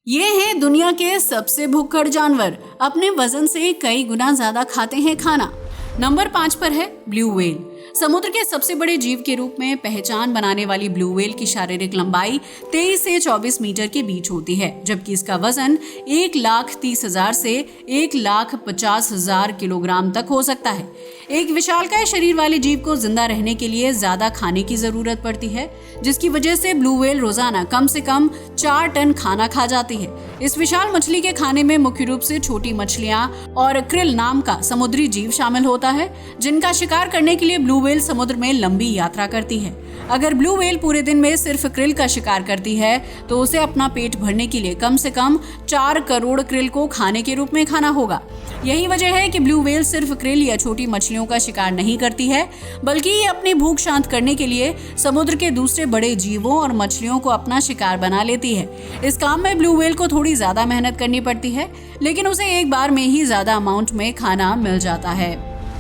ये हैं दुनिया के सबसे भुक्कड़ जानवर, अपने वजन से कई गुना ज्यादा खाते हैं खाना। नंबर 5 पर है ब्लू व्हेल। समुद्र के सबसे बड़े जीव के रूप में पहचान बनाने वाली ब्लू व्हेल की शारीरिक लंबाई 23 से 24 मीटर के बीच होती है, जबकि इसका वजन 1,30,000 से 1,50,000 किलोग्राम तक हो सकता है। एक विशालकाय शरीर वाले जीव को जिंदा रहने के लिए ज्यादा खाने की जरूरत पड़ती है, जिसकी वजह से ब्लू व्हेल रोजाना कम से कम 4 टन खाना खा जाती है। इस विशाल मछली के खाने में मुख्य रूप से छोटी मछलियां और क्रिल नाम का समुद्री जीव शामिल होता है, जिनका शिकार करने के लिए ब्लू व्हेल समुद्र में लंबी यात्रा करती है। अगर ब्लू व्हेल पूरे दिन में सिर्फ क्रिल का शिकार करती है तो उसे अपना पेट भरने के लिए कम से कम 4 करोड़ क्रिल को खाने के रूप में खाना होगा। यही वजह है कि ब्लू व्हेल सिर्फ क्रिल या छोटी मछलियों का शिकार नहीं करती है, बल्कि ये अपनी भूख शांत करने के लिए समुद्र के दूसरे बड़े जीवों और मछलियों को अपना शिकार बना लेती है। इस काम में ब्लू व्हेल को थोड़ी ज्यादा मेहनत करनी पड़ती है, लेकिन उसे एक बार में ही ज्यादा अमाउंट में खाना मिल जाता है।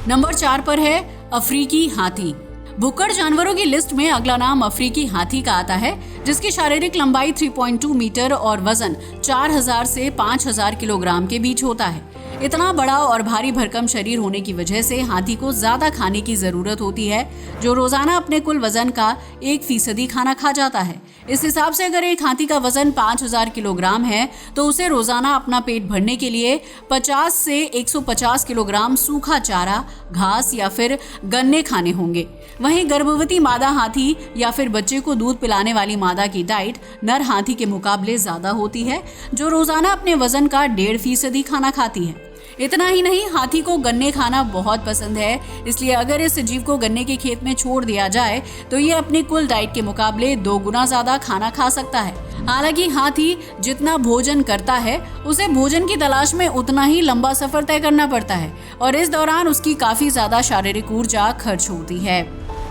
नंबर 4 पर है अफ्रीकी हाथी। भुक्कड़ जानवरों की लिस्ट में अगला नाम अफ्रीकी हाथी का आता है, जिसकी शारीरिक लंबाई 3.2 मीटर और वजन 4000 से 5000 किलोग्राम के बीच होता है। इतना बड़ा और भारी भरकम शरीर होने की वजह से हाथी को ज्यादा खाने की जरूरत होती है, जो रोजाना अपने कुल वजन का 1% खाना खा जाता है। इस हिसाब से अगर एक हाथी का वजन 5000 किलोग्राम है तो उसे रोजाना अपना पेट भरने के लिए 50 से 150 किलोग्राम सूखा चारा, घास या फिर गन्ने खाने होंगे। वहीं गर्भवती मादा हाथी या फिर बच्चे को दूध पिलाने वाली मादा की डाइट नर हाथी के मुकाबले ज्यादा होती है, जो रोजाना अपने वजन का 1.5% खाना खाती है। इतना ही नहीं, हाथी को गन्ने खाना बहुत पसंद है, इसलिए अगर इस जीव को गन्ने के खेत में छोड़ दिया जाए तो ये अपनी कुल डाइट के मुकाबले 2 गुना ज्यादा खाना खा सकता है। हालांकि हाथी जितना भोजन करता है उसे भोजन की तलाश में उतना ही लंबा सफर तय करना पड़ता है और इस दौरान उसकी काफी ज्यादा शारीरिक ऊर्जा खर्च होती है।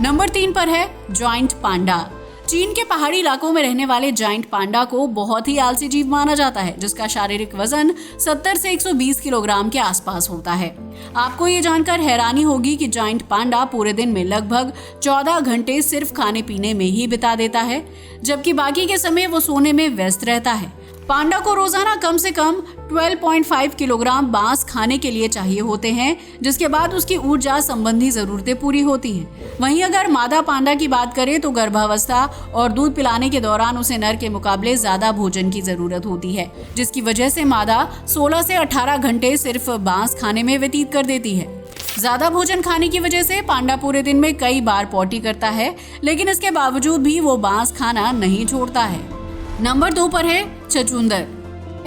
नंबर 3 पर है जायंट पांडा। चीन के पहाड़ी इलाकों में रहने वाले जायंट पांडा को बहुत ही आलसी जीव माना जाता है, जिसका शारीरिक वजन 70 से 120 किलोग्राम के आसपास होता है। आपको ये जानकर हैरानी होगी कि जायंट पांडा पूरे दिन में लगभग 14 घंटे सिर्फ खाने पीने में ही बिता देता है, जबकि बाकी के समय वो सोने में व्यस्त रहता है। पांडा को रोजाना कम से कम 12.5 किलोग्राम बांस खाने के लिए चाहिए होते हैं, जिसके बाद उसकी ऊर्जा संबंधी जरूरतें पूरी होती हैं। वहीं अगर मादा पांडा की बात करें तो गर्भावस्था और दूध पिलाने के दौरान उसे नर के मुकाबले ज्यादा भोजन की जरूरत होती है, जिसकी वजह से मादा 16 से 18 घंटे सिर्फ बांस खाने में व्यतीत कर देती है। ज्यादा भोजन खाने की वजह से पांडा पूरे दिन में कई बार पॉटी करता है, लेकिन इसके बावजूद भी वो बांस खाना नहीं छोड़ता है। नंबर 2 पर है छछूंदर।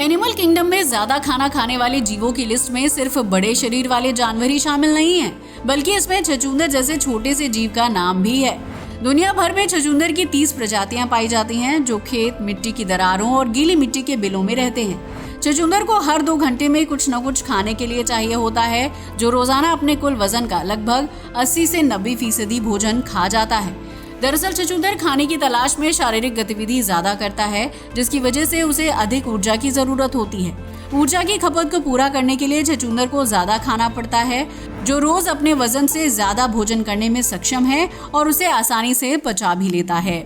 एनिमल किंगडम में ज्यादा खाना खाने वाले जीवों की लिस्ट में सिर्फ बड़े शरीर वाले जानवर ही शामिल नहीं हैं, बल्कि इसमें छछूंदर जैसे छोटे से जीव का नाम भी है। दुनिया भर में छछूंदर की 30 प्रजातियां पाई जाती हैं, जो खेत, मिट्टी की दरारों और गीली मिट्टी के बिलों में रहते हैं। छछूंदर को हर 2 घंटे में कुछ न कुछ खाने के लिए चाहिए होता है, जो रोजाना अपने कुल वजन का लगभग 80 से 90% भोजन खा जाता है। दरअसल छछूंदर खाने की तलाश में शारीरिक गतिविधि ज्यादा करता है, जिसकी वजह से उसे अधिक ऊर्जा की जरूरत होती है। ऊर्जा की खपत को पूरा करने के लिए छछूंदर को ज्यादा खाना पड़ता है, जो रोज अपने वजन से ज्यादा भोजन करने में सक्षम है और उसे आसानी से पचा भी लेता है।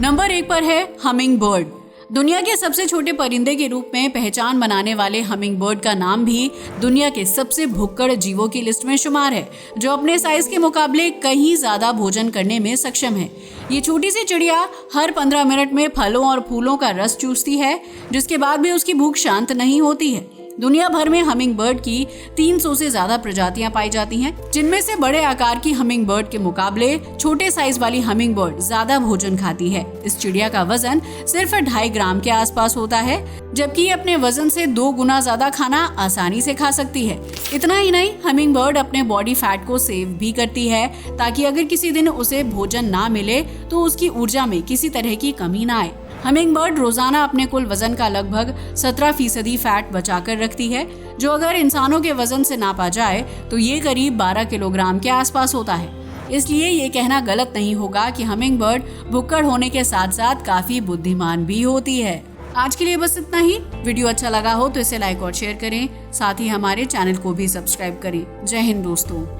नंबर 1 पर है हमिंग बर्ड। दुनिया के सबसे छोटे परिंदे के रूप में पहचान बनाने वाले हमिंग बर्ड का नाम भी दुनिया के सबसे भुक्कड़ जीवों की लिस्ट में शुमार है, जो अपने साइज के मुकाबले कहीं ज्यादा भोजन करने में सक्षम है। ये छोटी सी चिड़िया हर 15 मिनट में फलों और फूलों का रस चूसती है, जिसके बाद भी उसकी भूख शांत नहीं होती है। दुनिया भर में हमिंग बर्ड की 300 से ज्यादा प्रजातियां पाई जाती हैं, जिनमें से बड़े आकार की हमिंग बर्ड के मुकाबले छोटे साइज वाली हमिंग बर्ड ज्यादा भोजन खाती है। इस चिड़िया का वजन सिर्फ 2.5 ग्राम के आसपास होता है, जबकि ये अपने वजन से 2 गुना ज्यादा खाना आसानी से खा सकती है। इतना ही नहीं, हमिंग बर्ड अपने बॉडी फैट को सेव भी करती है, ताकि अगर किसी दिन उसे भोजन ना मिले तो उसकी ऊर्जा में किसी तरह की कमी ना आए। हमिंग बर्ड रोजाना अपने कुल वजन का लगभग 17% फैट बचाकर रखती है, जो अगर इंसानों के वजन से नापा जाए तो ये करीब 12 किलोग्राम के आसपास होता है। इसलिए ये कहना गलत नहीं होगा कि हमिंग बर्ड भुक्कड़ होने के साथ साथ काफी बुद्धिमान भी होती है। आज के लिए बस इतना ही। वीडियो अच्छा लगा हो तो इसे लाइक और शेयर करें, साथ ही हमारे चैनल को भी सब्सक्राइब करें। जय हिंद दोस्तों।